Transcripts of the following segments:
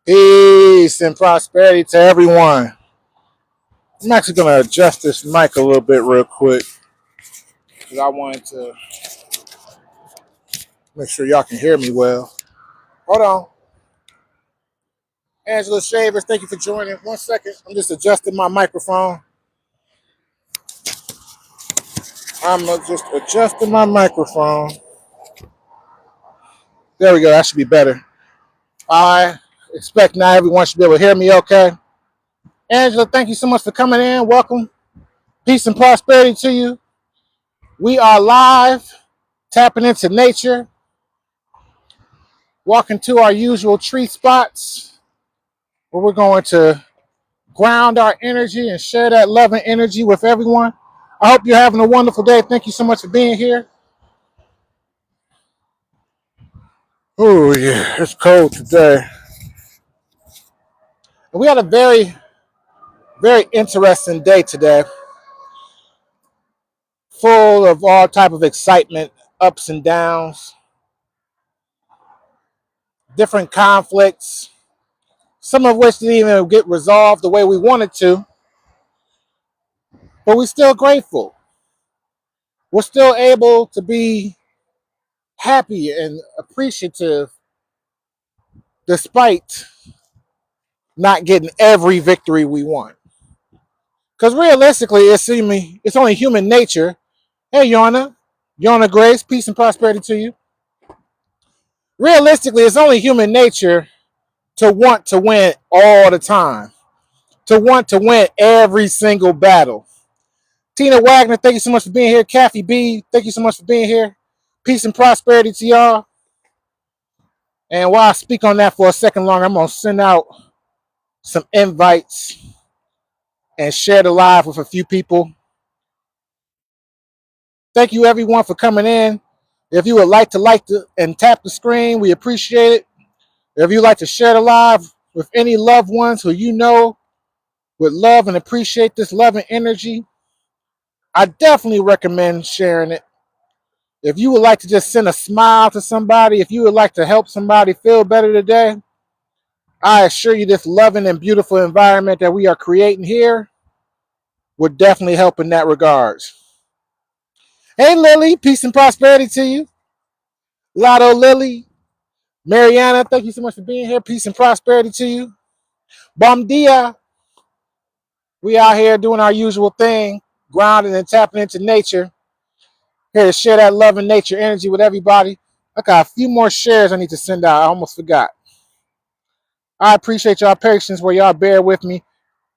Peace and prosperity to everyone. I'm actually going to adjust this mic a little bit real quick because I wanted to make sure y'all can hear me well. Hold on. Angela Shavers, thank you for joining. 1 second. I'm just adjusting my microphone. I'm just adjusting my microphone. There we go. That should be better. I expect now everyone should be able to hear me okay. Angela, thank you so much for coming in. Welcome. Peace and prosperity to you. We are live, tapping into nature, walking to our usual tree spots where we're going to ground our energy and share that love and energy with everyone. I hope you're having a wonderful day. Thank you so much for being here. Oh, yeah, it's cold today. We had a very, very interesting day today, full of all type of excitement, ups and downs, different conflicts, some of which didn't even get resolved the way we wanted to, but we're still grateful. We're still able to be happy and appreciative despite not getting every victory we want. Because realistically, it's only human nature. Hey, Yona Grace, peace and prosperity to you. Realistically, it's only human nature to want to win all the time, to want to win every single battle. Tina Wagner, thank you so much for being here. Kathy B, thank you so much for being here. Peace and prosperity to y'all. And while I speak on that for a second longer, I'm going to send out some invites and share the live with a few people. Thank you, everyone, for coming in. If you would like to and tap the screen, we appreciate it. If you'd like to share the live with any loved ones who you know would love and appreciate this love and energy, I definitely recommend sharing it. If you would like to just send a smile to somebody, if you would like to help somebody feel better today, I assure you this loving and beautiful environment that we are creating here would definitely help in that regards. Hey, Lily, peace and prosperity to you. Lotto Lily, Mariana, thank you so much for being here. Peace and prosperity to you. Bom dia. We out here doing our usual thing, grounding and tapping into nature. Here to share that love and nature energy with everybody. I got a few more shares I need to send out. I almost forgot. I appreciate y'all patience where y'all bear with me.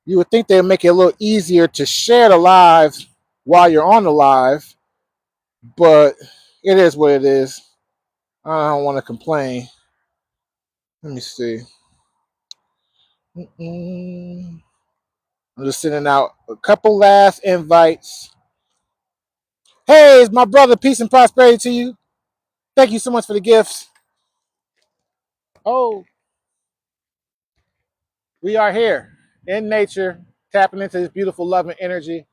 You would think they'd make it a little easier to share the live while you're on the live, but it is what it is. I don't want to complain. Let me see. I'm just sending out a couple last invites. Hey, it's my brother. Peace and prosperity to you. Thank you so much for the gifts. Oh, we are here in nature, tapping into this beautiful love and energy.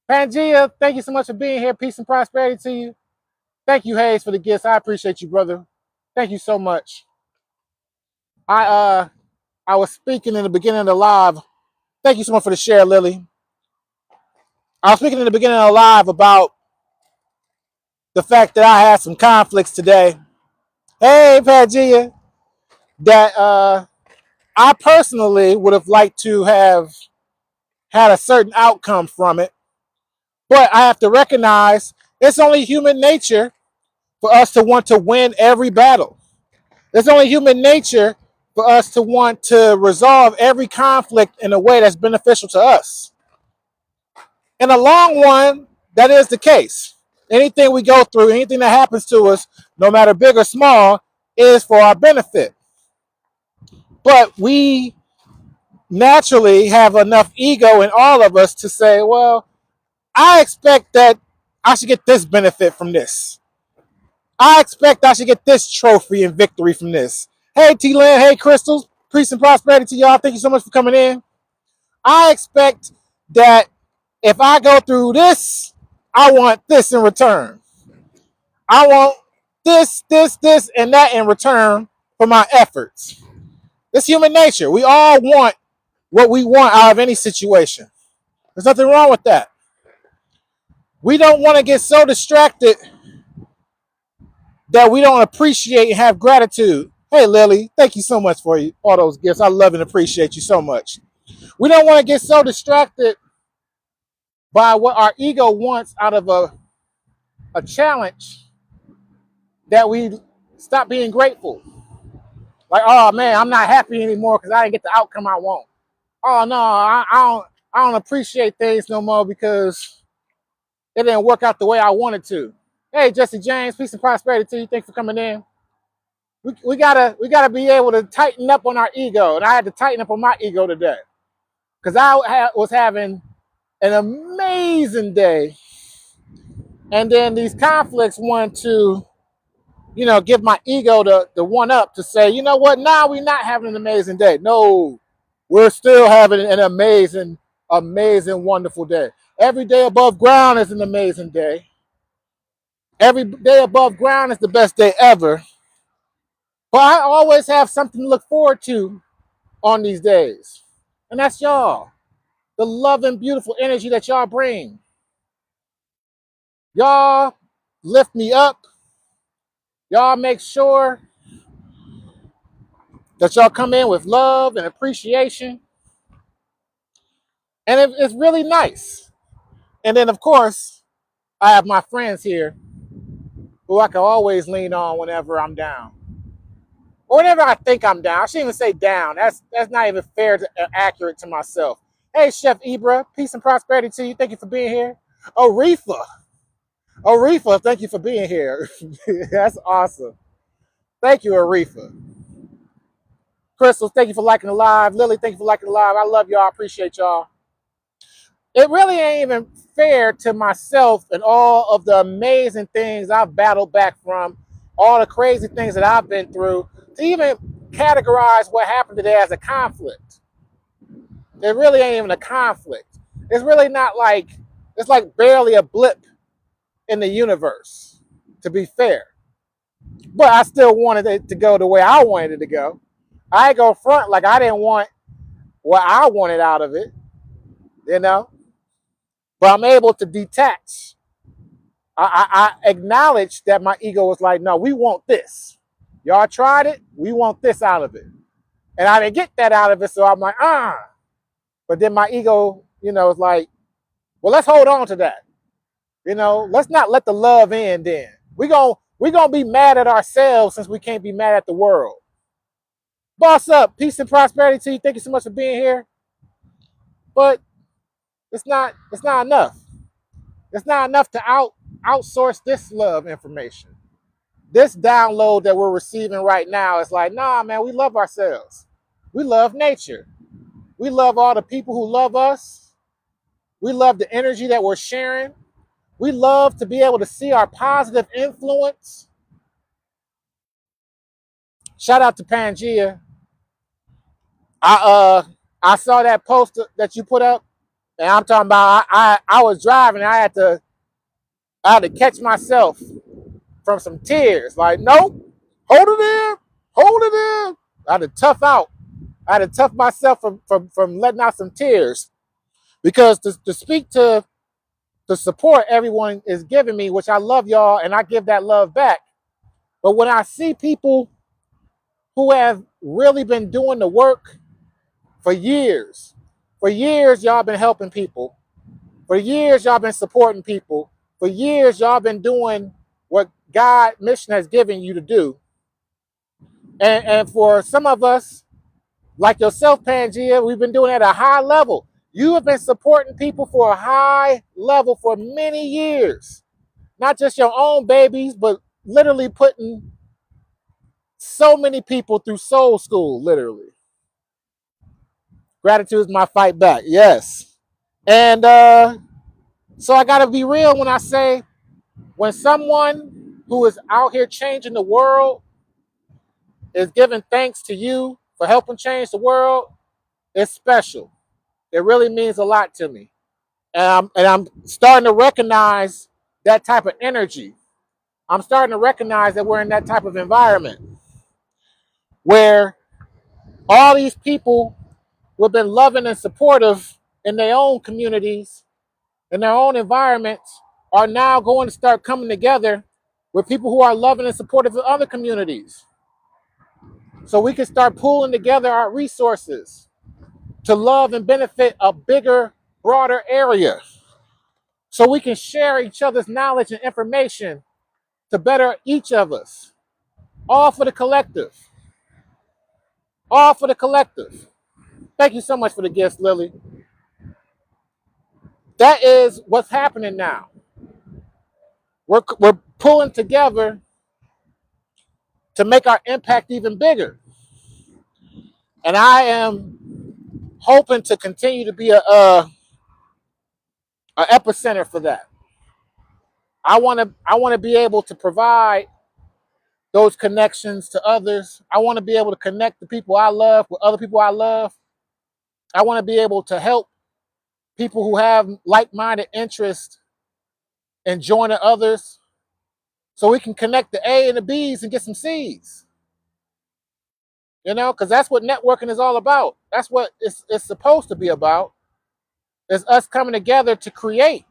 Pangea, thank you so much for being here. Peace and prosperity to you. Thank you, Hayes, for the gifts. I appreciate you, brother. Thank you so much. I I was speaking in the beginning of the live. Thank you so much for the share, Lily. I was speaking in the beginning of the live about the fact that I had some conflicts today. Hey, Pangea, that I personally would have liked to have had a certain outcome from it. But I have to recognize it's only human nature for us to want to win every battle. It's only human nature for us to want to resolve every conflict in a way that's beneficial to us. In the long run, that is the case. Anything we go through, anything that happens to us, no matter big or small, is for our benefit. But we naturally have enough ego in all of us to say, well, I expect that I should get this benefit from this. I expect I should get this trophy and victory from this. Hey, T-Land. Hey, Crystals. Peace and prosperity to y'all. Thank you so much for coming in. I expect that if I go through this, I want this in return. I want this, and that in return for my efforts. It's human nature. We all want what we want out of any situation. There's nothing wrong with that. We don't want to get so distracted that we don't appreciate and have gratitude. Hey, Lily, thank you so much for all those gifts. I love and appreciate you so much. We don't want to get so distracted by what our ego wants out of a challenge that we stop being grateful. Like, oh man, I'm not happy anymore because I didn't get the outcome I want. Oh no, I don't appreciate things no more because it didn't work out the way I wanted to. Hey, Jesse James, peace and prosperity to you. Thanks for coming in. We gotta be able to tighten up on our ego, and I had to tighten up on my ego today because was having an amazing day, and then these conflicts wanted to, give my ego the one up to say, you know what? Now we're not having an amazing day. No, we're still having an amazing, wonderful day. Every day above ground is an amazing day. Every day above ground is the best day ever. But I always have something to look forward to on these days. And that's y'all. The love and beautiful energy that y'all bring. Y'all lift me up. Y'all make sure that y'all come in with love and appreciation. And it's really nice. And then, of course, I have my friends here who I can always lean on whenever I'm down. Or whenever I think I'm down. I shouldn't even say down. That's not even fair to accurate to myself. Hey, Chef Ibra, peace and prosperity to you. Thank you for being here. Orifa, thank you for being here. That's awesome. Thank you, Arifa. Crystal, thank you for liking the live. Lily, thank you for liking the live. I love y'all. I appreciate y'all. It really ain't even fair to myself and all of the amazing things I've battled back from, all the crazy things that I've been through, to even categorize what happened today as a conflict. It really ain't even a conflict. It's really not like, it's like barely a blip in the universe, to be fair. But I still wanted it to go the way I wanted it to go. I ain't go front like I didn't want what I wanted out of it, But I'm able to detach. I acknowledge that my ego was like, no, we want this. Y'all tried it. We want this out of it. And I didn't get that out of it. So I'm like, But then my ego, is like, well, let's hold on to that. Let's not let the love in then. We're gonna be mad at ourselves since we can't be mad at the world. Boss up. Peace and prosperity to you. Thank you so much for being here. But it's not enough. It's not enough to outsource this love information. This download that we're receiving right now is like, nah, man, we love ourselves. We love nature. We love all the people who love us. We love the energy that we're sharing. We love to be able to see our positive influence. Shout out to Pangea. I saw that post that you put up, and I'm talking about I was driving. I had to catch myself from some tears. Like, nope, hold it in, hold it in. I had to tough out. I had to tough myself from letting out some tears, because to speak to the support everyone is giving me, which I love y'all, and I give that love back. But when I see people who have really been doing the work for years y'all been helping people. For years y'all been supporting people. For years y'all been doing what God mission has given you to do. And for some of us, like yourself, Pangea, we've been doing it at a high level. You have been supporting people for a high level for many years. Not just your own babies, but literally putting so many people through soul school, literally. Gratitude is my fight back. Yes. And so I got to be real when I say, when someone who is out here changing the world is giving thanks to you for helping change the world, it's special. It really means a lot to me. And I'm starting to recognize that type of energy. I'm starting to recognize that we're in that type of environment where All these people who have been loving and supportive in their own communities, in their own environments, are now going to start coming together with people who are loving and supportive of other communities. So we can start pooling together our resources to love and benefit a bigger, broader area. So we can share each other's knowledge and information to better each of us. All for the collective. All for the collective. Thank you so much for the gifts, Lily. That is what's happening now. We're pulling together to make our impact even bigger. And I am hoping to continue to be a epicenter for that. I want to be able to provide those connections to others. I want to be able to connect the people I love with other people I love. I want to be able to help people who have like-minded interests in joining others so we can connect the A and the B's and get some C's. You know, because that's what networking is all about. That's what it's supposed to be about. Is us coming together to create.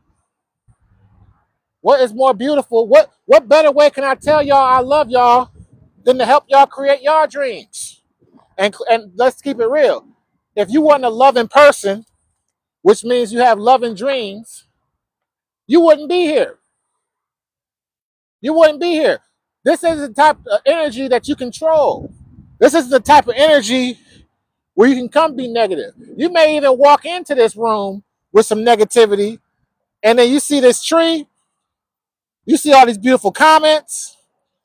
What is more beautiful? What better way can I tell y'all I love y'all than to help y'all create your dreams? And let's keep it real. If you weren't a loving person, which means you have loving dreams, you wouldn't be here. You wouldn't be here. This is the type of energy that you control. This is the type of energy where you can come be negative. You may even walk into this room with some negativity, and then you see this tree, you see all these beautiful comments,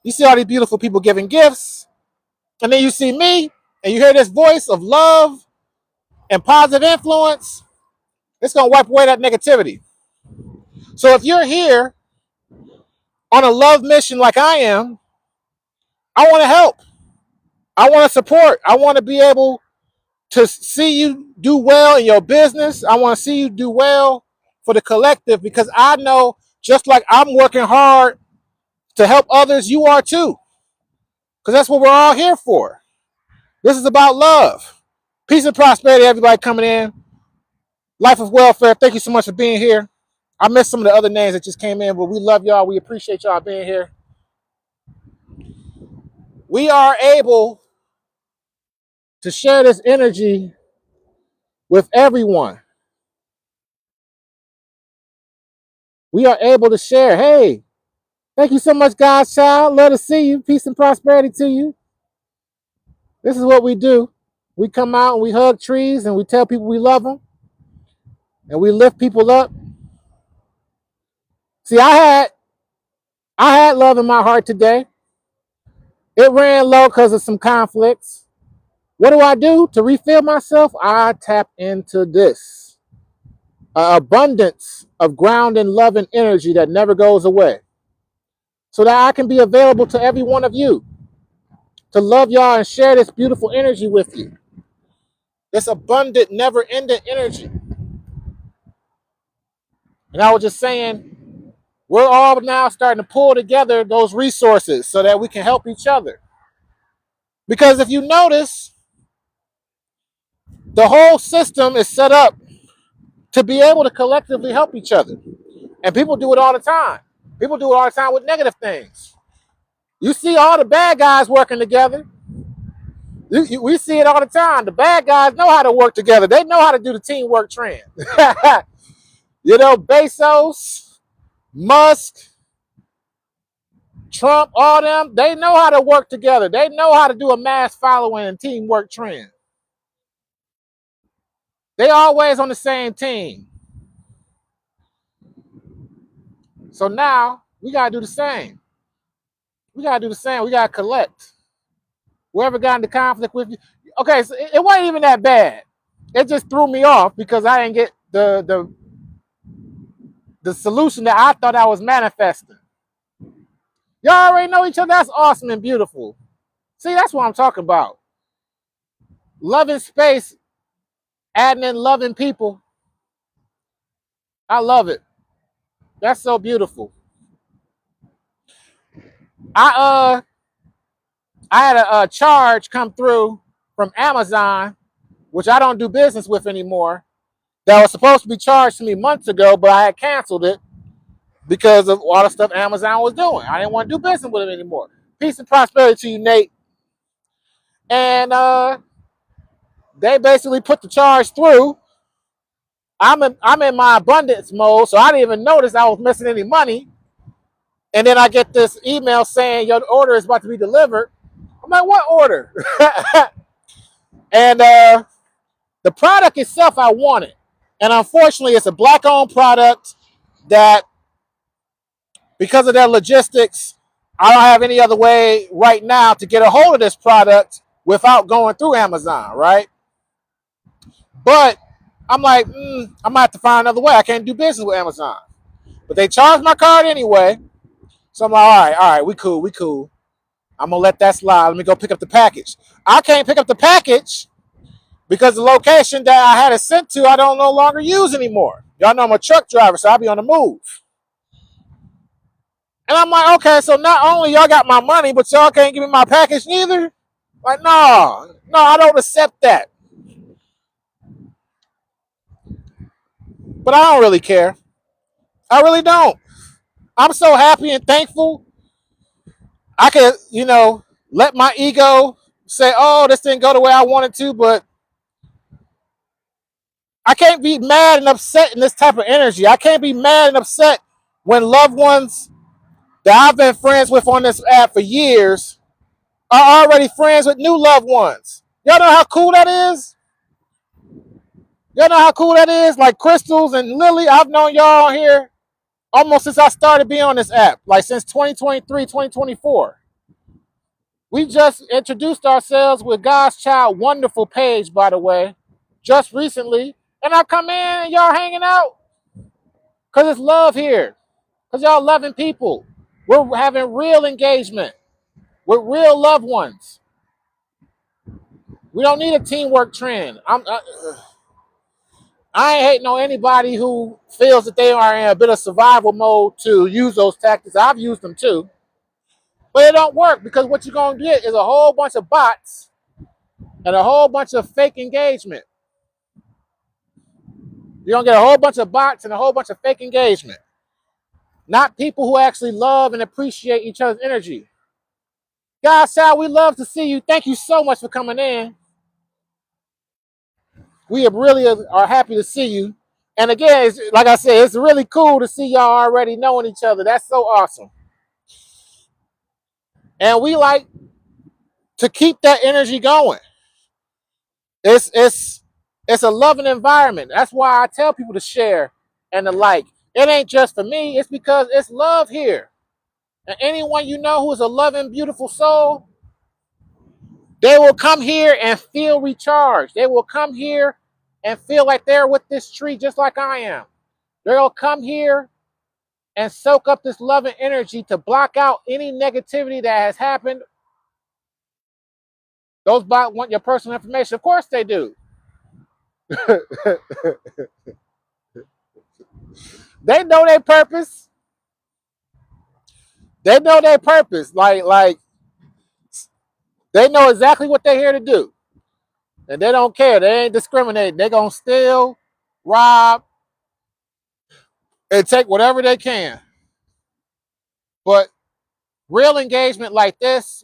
you see all these beautiful people giving gifts, and then you see me, and you hear this voice of love and positive influence. It's going to wipe away that negativity. So if you're here on a love mission like I am, I want to help. I want to support. I want to be able to see you do well in your business. I want to see you do well for the collective, because I know just like I'm working hard to help others, you are too. Because that's what we're all here for. This is about love. Peace and prosperity, everybody coming in. Life of welfare. Thank you so much for being here. I missed some of the other names that just came in, but we love y'all. We appreciate y'all being here. We are able to share this energy with everyone. We are able to share. Hey, thank you so much, God's child. Love to see you. Peace and prosperity to you. This is what we do. We come out and we hug trees and we tell people we love them and we lift people up. See, I had love in my heart today. It ran low because of some conflicts. What do I do to refill myself? I tap into this abundance of ground and love and energy that never goes away, so that I can be available to every one of you to love y'all and share this beautiful energy with you. This abundant, never-ending energy. And I was just saying, we're all now starting to pull together those resources so that we can help each other. Because if you notice, the whole system is set up to be able to collectively help each other. And people do it all the time. People do it all the time with negative things. You see all the bad guys working together. We see it all the time. The bad guys know how to work together. They know how to do the teamwork trend. You know, Bezos, Musk, Trump, all them, they know how to work together. They know how to do a mass following and teamwork trend. They always on the same team. So now we got to do the same. We got to do the same. We got to collect. Whoever got into conflict with you. Okay, so it wasn't even that bad. It just threw me off because I didn't get the solution that I thought I was manifesting. Y'all already know each other. That's awesome and beautiful. See, that's what I'm talking about. Loving space, adding in loving people. I love it. That's so beautiful. I had a charge come through from Amazon, which I don't do business with anymore, that was supposed to be charged to me months ago, but I had canceled it because of all the stuff Amazon was doing. I didn't want to do business with them anymore. Peace and prosperity to you, Nate. And they basically put the charge through. I'm in my abundance mode, so I didn't even notice I was missing any money. And then I get this email saying your order is about to be delivered. I'm like, what order? And the product itself, I wanted. And unfortunately, it's a black-owned product that, because of their logistics, I don't have any other way right now to get a hold of this product without going through Amazon, right? But I'm like, I'm going to have to find another way. I can't do business with Amazon. But they charged my card anyway. So I'm like, all right, we cool. I'm going to let that slide. Let me go pick up the package. I can't pick up the package because the location that I had it sent to, I don't no longer use anymore. Y'all know I'm a truck driver, so I'll be on the move. And I'm like, okay, so not only y'all got my money, but y'all can't give me my package neither? Like, no, I don't accept that. But I don't really care. I really don't. I'm so happy and thankful. I could, let my ego say, oh, this didn't go the way I wanted to, but I can't be mad and upset in this type of energy. I can't be mad and upset when loved ones that I've been friends with on this app for years are already friends with new loved ones. Y'all know how cool that is? Y'all know how cool that is? Like Crystals and Lily, I've known y'all here almost since I started being on this app, like since 2023, 2024. We just introduced ourselves with God's Child Wonderful page, by the way, just recently. And I come in and y'all hanging out because it's love here, because y'all loving people. We're having real engagement with real loved ones. We don't need a teamwork trend. I ain't hating on anybody who feels that they are in a bit of survival mode to use those tactics. I've used them too. But it don't work because what you're going to get is a whole bunch of bots and a whole bunch of fake engagement. You're going to get a whole bunch of bots and a whole bunch of fake engagement. Not people who actually love and appreciate each other's energy. Guys, Sal, we love to see you. Thank you so much for coming in. We really are happy to see you. And again, like I said, it's really cool to see y'all already knowing each other. That's so awesome. And we like to keep that energy going. It's a loving environment. That's why I tell people to share and to like. It ain't just for me. It's because it's love here. And anyone you know who is a loving, beautiful soul, they will come here and feel recharged. They will come here and feel like they're with this tree just like I am. They'll come here and soak up this loving energy to block out any negativity that has happened. Those bots want your personal information. Of course they do. They know their purpose. They know their purpose. Like they know exactly what they're here to do. And they don't care. They ain't discriminating. They're going to steal, rob, and take whatever they can. But real engagement like this,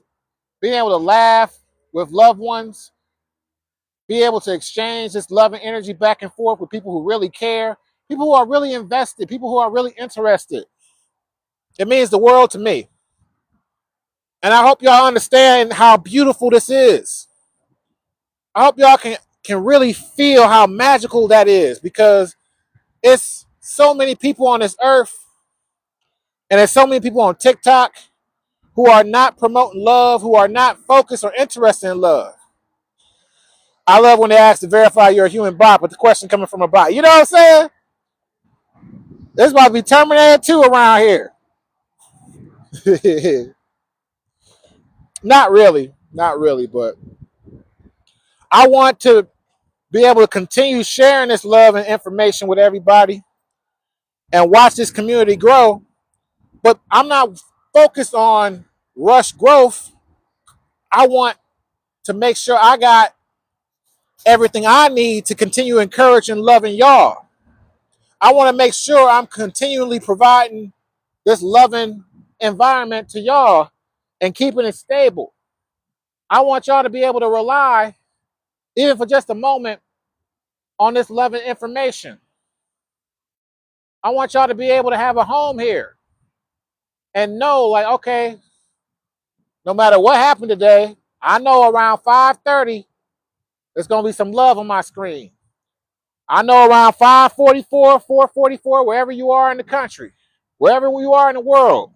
being able to laugh with loved ones, be able to exchange this loving energy back and forth with people who really care, people who are really invested, people who are really interested. It means the world to me. And I hope y'all understand how beautiful this is. I hope y'all can really feel how magical that is, because it's so many people on this earth, and there's so many people on TikTok who are not promoting love, who are not focused or interested in love. I love when they ask to verify you're a human bot, but the question coming from a bot. You know what I'm saying? This about to be Terminator 2 around here. Not really, but I want to be able to continue sharing this love and information with everybody and watch this community grow. But I'm not focused on rush growth. I want to make sure I got everything I need to continue encouraging, loving y'all. I want to make sure I'm continually providing this loving environment to y'all and keeping it stable. I want y'all to be able to rely, even for just a moment, on this loving information. I want y'all to be able to have a home here and know, like, okay, no matter what happened today, I know around 5:30, there's going to be some love on my screen. I know around 5:44, 4:44, wherever you are in the country, wherever you are in the world,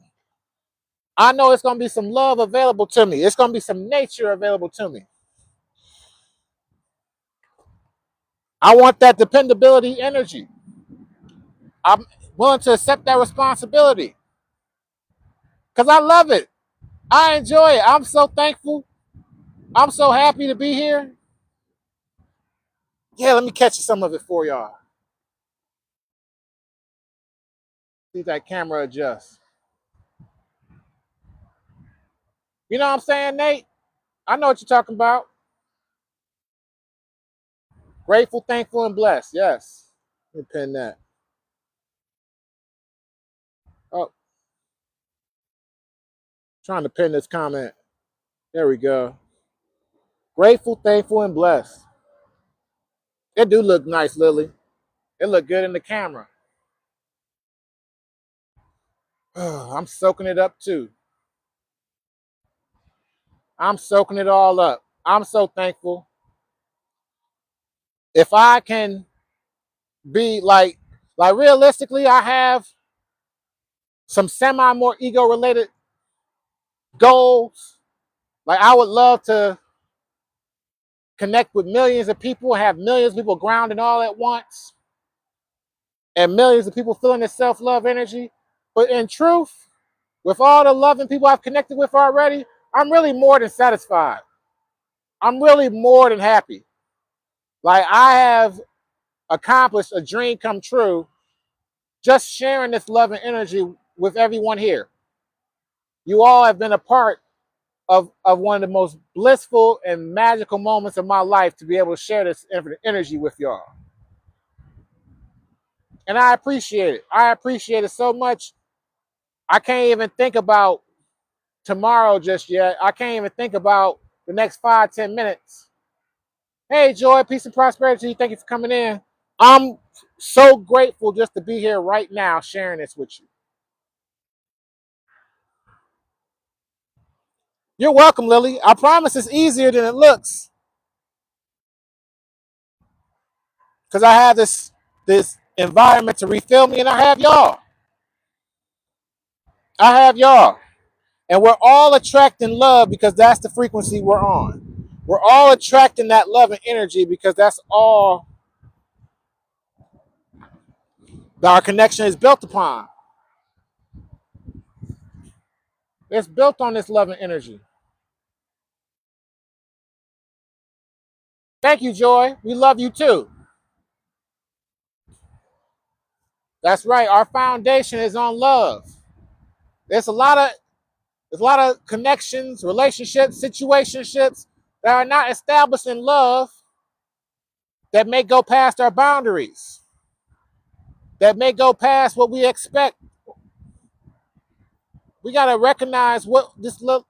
I know it's going to be some love available to me. It's going to be some nature available to me. I want that dependability energy. I'm willing to accept that responsibility because I love it. I enjoy it. I'm so thankful. I'm so happy to be here. Yeah, let me catch some of it for y'all. See if that camera adjusts. You know what I'm saying, Nate? I know what you're talking about. Grateful, thankful, and blessed. Yes. Let me pin that. Oh, trying to pin this comment. There we go. Grateful, thankful, and blessed. It do look nice, Lily. It look good in the camera. I'm soaking it up too. I'm soaking it all up. I'm so thankful. If I can be like realistically, I have some semi more ego related goals. Like I would love to connect with millions of people, have millions of people grounded all at once, and millions of people feeling this self-love energy. But in truth, with all the loving people I've connected with already, I'm really more than satisfied. I'm really more than happy. Like I have accomplished a dream come true just sharing this love and energy with everyone here. You all have been a part of one of the most blissful and magical moments of my life to be able to share this energy with y'all. And I appreciate it. I appreciate it so much. I can't even think about tomorrow just yet. I can't even think about the next 5-10 minutes. Hey, Joy, peace and prosperity. Thank you for coming in. I'm so grateful just to be here right now sharing this with you. You're welcome, Lily. I promise it's easier than it looks. Because I have this environment to refill me, and I have y'all. I have y'all. And we're all attracting love because that's the frequency we're on. We're all attracting that love and energy because that's all that our connection is built upon. It's built on this love and energy. Thank you, Joy. We love you too. That's right. Our foundation is on love. There's a lot of connections, relationships, situationships that are not established in love that may go past our boundaries, that may go past what we expect. We got to recognize what this love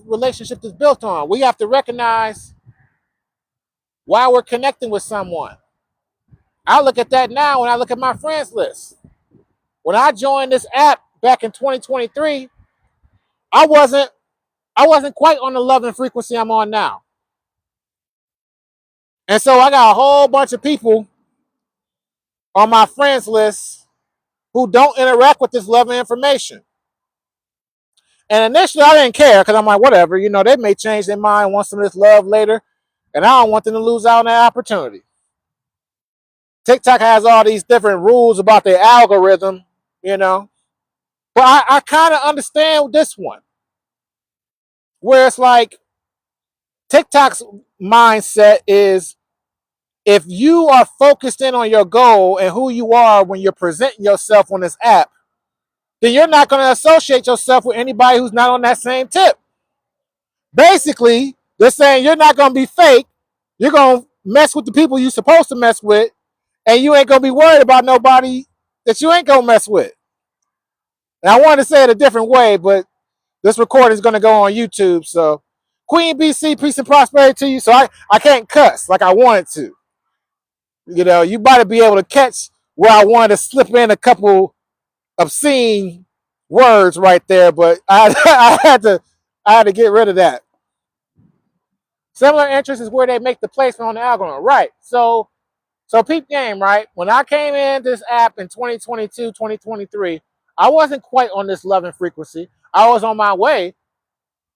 relationship is built on. We have to recognize why we're connecting with someone. I look at that now when I look at my friends list. When I joined this app back in 2023, I wasn't quite on the love and frequency I'm on now. And so I got a whole bunch of people on my friends list who don't interact with this love and information. And initially I didn't care because I'm like, whatever, they may change their mind, want some of this love later, and I don't want them to lose out on that opportunity. TikTok has all these different rules about their algorithm, but I kind of understand this one, where it's like TikTok's mindset is if you are focused in on your goal and who you are when you're presenting yourself on this app, then you're not going to associate yourself with anybody who's not on that same tip. Basically, they're saying you're not going to be fake. You're going to mess with the people you supposed to mess with, and you ain't gonna be worried about nobody that you ain't gonna mess with. And I wanted to say it a different way, but this recording is gonna go on YouTube. So Queen BC, peace and prosperity to you. So I can't cuss like I wanted to. You know, you might be able to catch where I wanted to slip in a couple obscene words right there, but I had to get rid of that. Similar interests is where they make the placement on the algorithm. Right. So peep game, right? When I came in this app in 2022, 2023, I wasn't quite on this loving frequency. I was on my way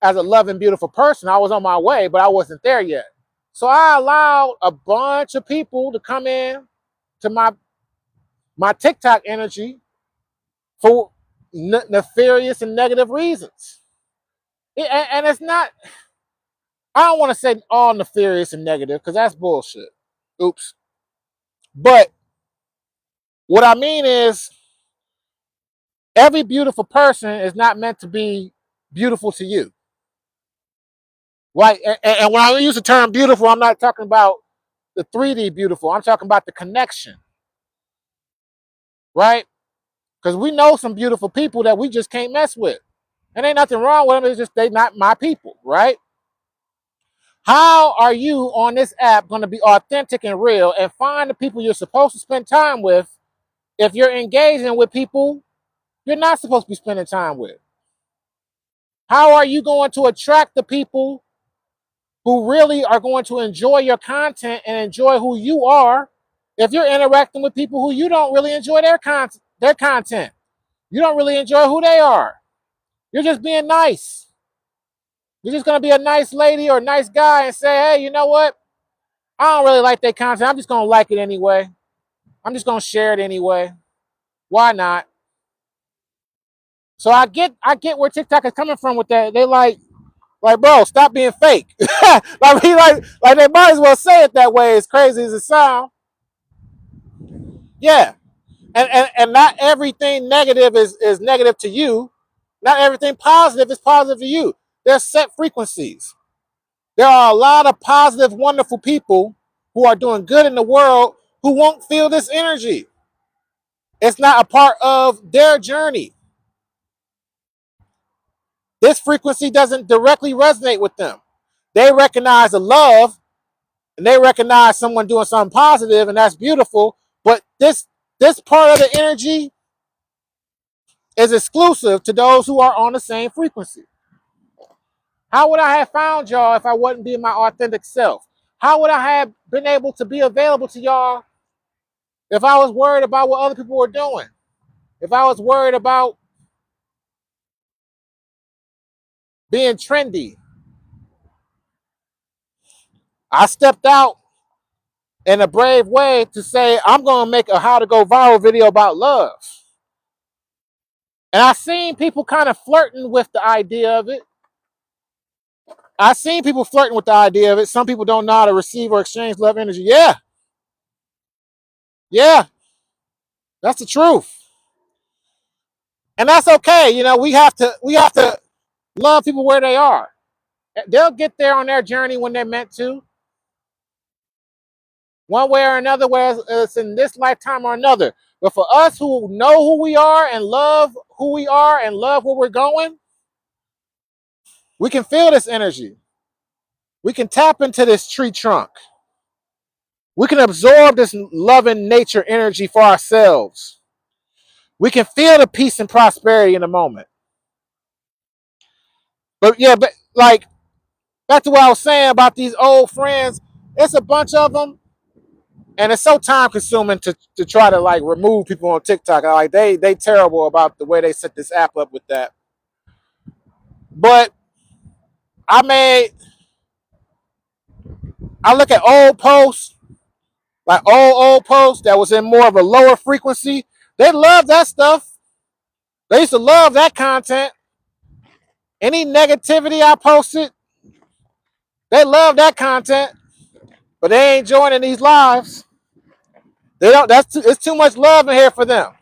as a loving, beautiful person. I was on my way, but I wasn't there yet. So I allowed a bunch of people to come in to my TikTok energy for nefarious and negative reasons. And it's not, I don't want to say all nefarious and negative because that's bullshit. Oops. But what I mean is, every beautiful person is not meant to be beautiful to you. Right? And when I use the term beautiful, I'm not talking about the 3D beautiful. I'm talking about the connection. Right? Because we know some beautiful people that we just can't mess with. And ain't nothing wrong with them. It's just they not my people. Right? How are you on this app going to be authentic and real and find the people you're supposed to spend time with if you're engaging with people you're not supposed to be spending time with? How are you going to attract the people who really are going to enjoy your content and enjoy who you are if you're interacting with people who you don't really enjoy their content? You don't really enjoy who they are. You're just being nice. You're just going to be a nice lady or a nice guy and say, hey, you know what? I don't really like their content. I'm just going to like it anyway. I'm just going to share it anyway. Why not? So I get where TikTok is coming from with that. They like, bro, stop being fake. like they might as well say it that way, as crazy as it sounds. Yeah. And not everything negative is negative to you. Not everything positive is positive to you. There's set frequencies. There are a lot of positive, wonderful people who are doing good in the world who won't feel this energy. It's not a part of their journey. This frequency doesn't directly resonate with them. They recognize the love and they recognize someone doing something positive, and that's beautiful. But this part of the energy is exclusive to those who are on the same frequency. How would I have found y'all if I wasn't being my authentic self? How would I have been able to be available to y'all if I was worried about what other people were doing? If I was worried about being trendy? I stepped out in a brave way to say, I'm going to make a how to go viral video about love. And I've seen people kind of flirting with the idea of it. I've seen people flirting with the idea of it. Some people don't know how to receive or exchange love energy. Yeah. Yeah. That's the truth. And that's okay. You know, we have to love people where they are. They'll get there on their journey when they're meant to. One way or another, whether it's in this lifetime or another. But for us who know who we are and love who we are and love where we're going, we can feel this energy. We can tap into this tree trunk. We can absorb this loving nature energy for ourselves. We can feel the peace and prosperity in a moment. But yeah, but like, back to what I was saying about these old friends, it's a bunch of them. And it's so time consuming to try to like remove people on TikTok. Like they terrible about the way they set this app up with that. But I look at old posts, like old posts that was in more of a lower frequency. They love that stuff. They used to love that content. Any negativity I posted, they love that content. But they ain't joining these lives. They don't. It's too much love in here for them.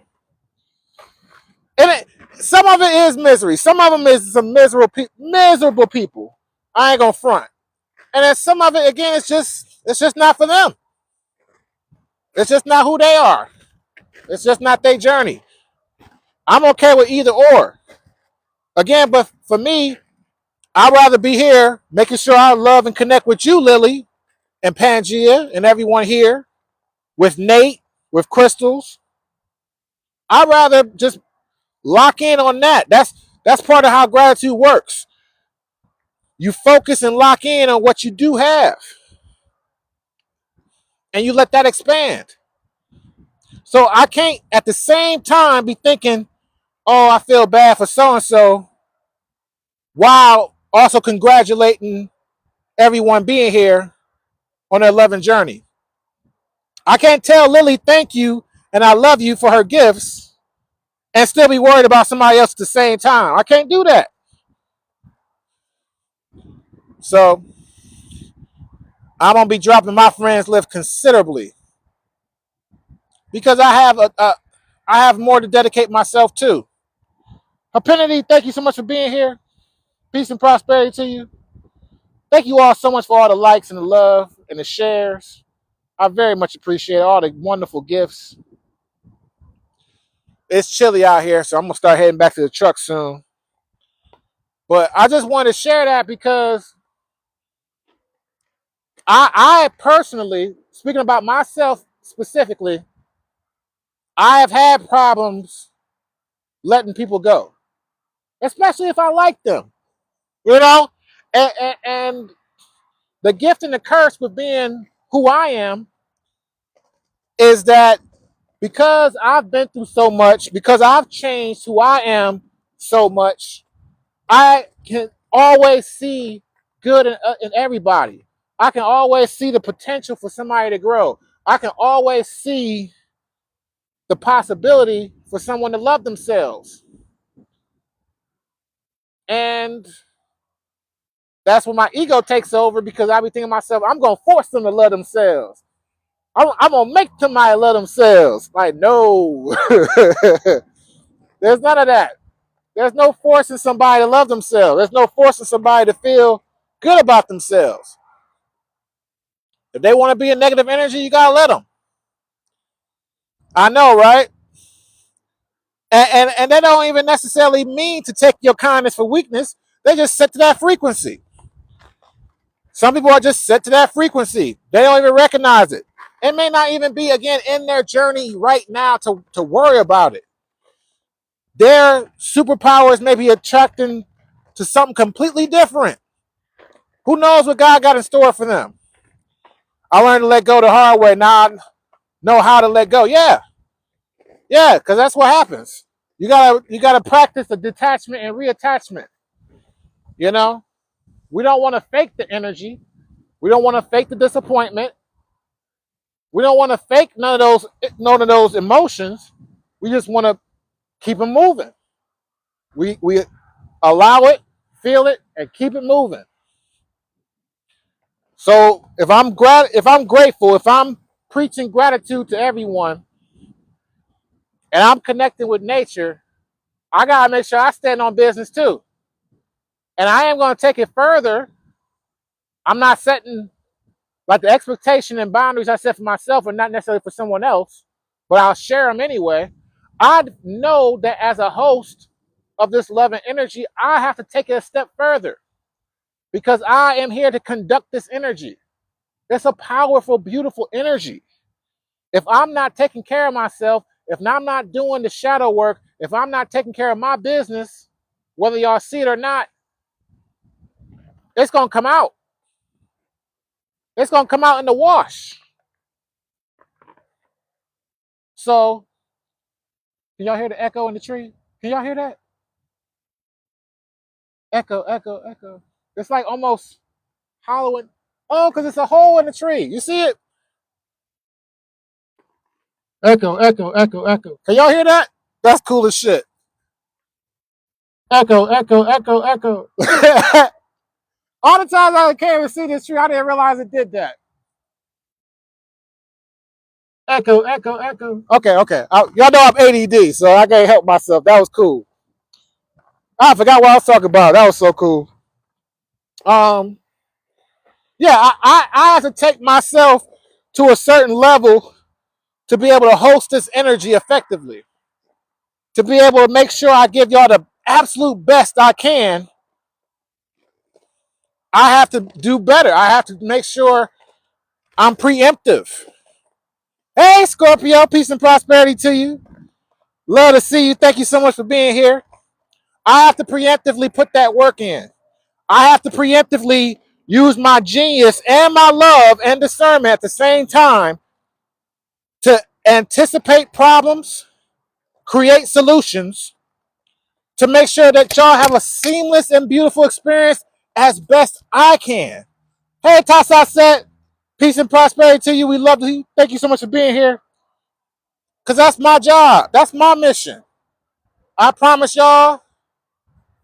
And some of it is misery. Some of them is some miserable people. I ain't gonna front. And then some of it, again, it's just It's just not for them. It's just not who they are. It's just not their journey. I'm okay with either or. Again, but for me, I'd rather be here making sure I love and connect with you, Lily, and Pangea, and everyone here, with Nate, with Crystals. I'd rather just lock in on that. That's part of how gratitude works. You focus and lock in on what you do have, and you let that expand. So I can't at the same time be thinking, oh, I feel bad for so-and-so, while also congratulating everyone being here on their loving journey. I can't tell Lily thank you and I love you for her gifts and still be worried about somebody else at the same time. I can't do that. So I'm going to be dropping my friends list considerably because I have more to dedicate myself to. Affinity, thank you so much for being here. Peace and prosperity to you. Thank you all so much for all the likes and the love and the shares. I very much appreciate all the wonderful gifts. It's chilly out here, so I'm going to start heading back to the truck soon. But I just wanted to share that because I personally, speaking about myself specifically, I have had problems letting people go, especially if I like them, you know? And the gift and the curse with being who I am is that because I've been through so much, because I've changed who I am so much, I can always see good in everybody. I can always see the potential for somebody to grow. I can always see the possibility for someone to love themselves. And that's when my ego takes over because I be thinking to myself, I'm going to force them to love themselves. I'm going to make somebody love themselves. Like, no. There's none of that. There's no forcing somebody to love themselves. There's no forcing somebody to feel good about themselves. If they want to be a negative energy, you got to let them. I know, right? And they don't even necessarily mean to take your kindness for weakness. They just set to that frequency. Some people are just set to that frequency. They don't even recognize it. It may not even be, again, in their journey right now to worry about it. Their superpowers may be attracting to something completely different. Who knows what God got in store for them? I learned to let go the hard way. Now I know how to let go. Yeah, because that's what happens. You gotta practice the detachment and reattachment. You know, we don't want to fake the energy. We don't want to fake the disappointment. We don't want to fake none of those emotions. We just want to keep them moving. We allow it, feel it, and keep it moving. So if I'm grateful, if I'm preaching gratitude to everyone, and I'm connecting with nature, I gotta make sure I stand on business too. And I am gonna take it further. I'm not setting like the expectation and boundaries I set for myself are not necessarily for someone else, but I'll share them anyway. I know that as a host of this love and energy, I have to take it a step further because I am here to conduct this energy. It's a powerful, beautiful energy. If I'm not taking care of myself, if I'm not doing the shadow work, if I'm not taking care of my business, whether y'all see it or not, it's going to come out. It's going to come out in the wash. So, can y'all hear the echo in the tree? Can y'all hear that? Echo, echo, echo. It's like almost hollowing. Oh, because it's a hole in the tree. You see it? Echo, echo, echo, echo. Can y'all hear that? That's cool as shit. Echo, echo, echo, echo. All the times I came and see this tree, I didn't realize it did that. Echo, echo, echo. Okay. Y'all know I'm ADD, so I can't help myself. That was cool. I forgot what I was talking about. That was so cool. Yeah, I have to take myself to a certain level to be able to host this energy effectively, to be able to make sure I give y'all the absolute best I can. I have to do better. I have to make sure I'm preemptive. Hey, Scorpio, peace and prosperity to you. Love to see you. Thank you so much for being here. I have to preemptively put that work in. I have to preemptively use my genius and my love and discernment at the same time to anticipate problems, create solutions, to make sure that y'all have a seamless and beautiful experience as best I can. Hey, Tasa said, peace and prosperity to you. We love you. Thank you so much for being here. Because that's my job. That's my mission. I promise y'all,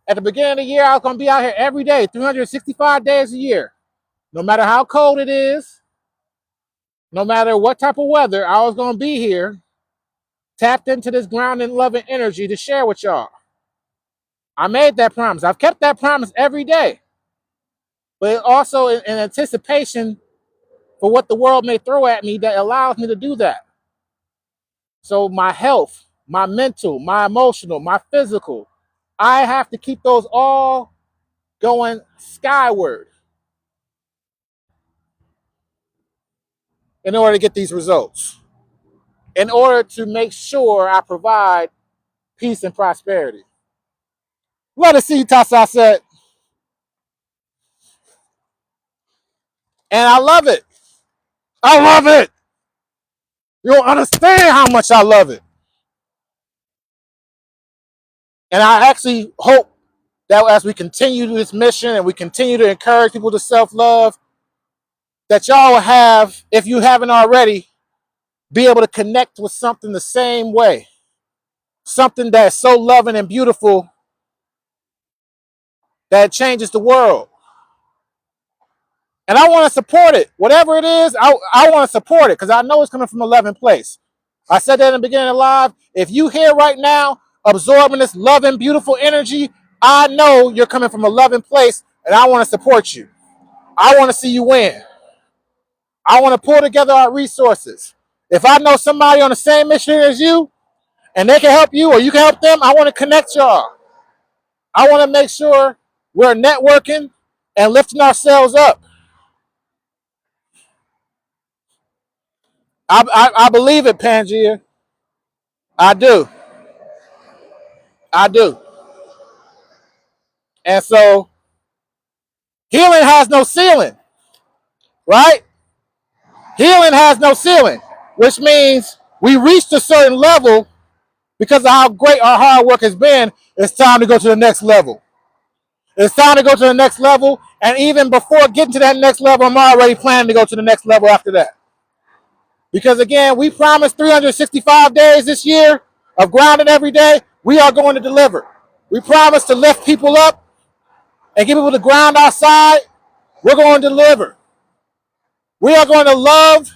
at the beginning of the year, I was going to be out here every day, 365 days a year. No matter how cold it is, no matter what type of weather, I was going to be here, tapped into this grounding, loving energy to share with y'all. I made that promise. I've kept that promise every day. But also in anticipation for what the world may throw at me that allows me to do that. So my health, my mental, my emotional, my physical, I have to keep those all going skyward in order to get these results, in order to make sure I provide peace and prosperity. Let us see you, Tasa said. And I love it. I love it. You don't understand how much I love it. And I actually hope that as we continue this mission and we continue to encourage people to self-love, that y'all will have, if you haven't already, be able to connect with something the same way. Something that's so loving and beautiful that it changes the world. And I want to support it. Whatever it is, I want to support it because I know it's coming from a loving place. I said that in the beginning of live. If you here right now absorbing this loving, beautiful energy, I know you're coming from a loving place and I want to support you. I want to see you win. I want to pull together our resources. If I know somebody on the same mission as you and they can help you or you can help them, I want to connect y'all. I want to make sure we're networking and lifting ourselves up. I believe it, Pangea. I do. I do. And so healing has no ceiling, right? Healing has no ceiling, which means we reached a certain level because of how great our hard work has been. It's time to go to the next level. It's time to go to the next level. And even before getting to that next level, I'm already planning to go to the next level after that. Because again, we promised 365 days this year of grounding every day. We are going to deliver. We promised to lift people up and get people to ground outside. We're going to deliver. We are going to love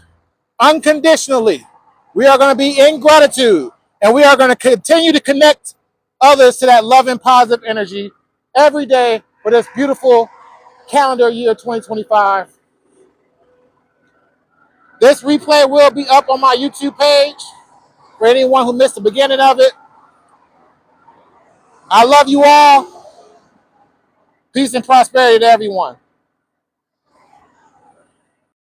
unconditionally. We are going to be in gratitude. And we are going to continue to connect others to that love and positive energy every day for this beautiful calendar year 2025. This replay will be up on my YouTube page for anyone who missed the beginning of it. I love you all. Peace and prosperity to everyone.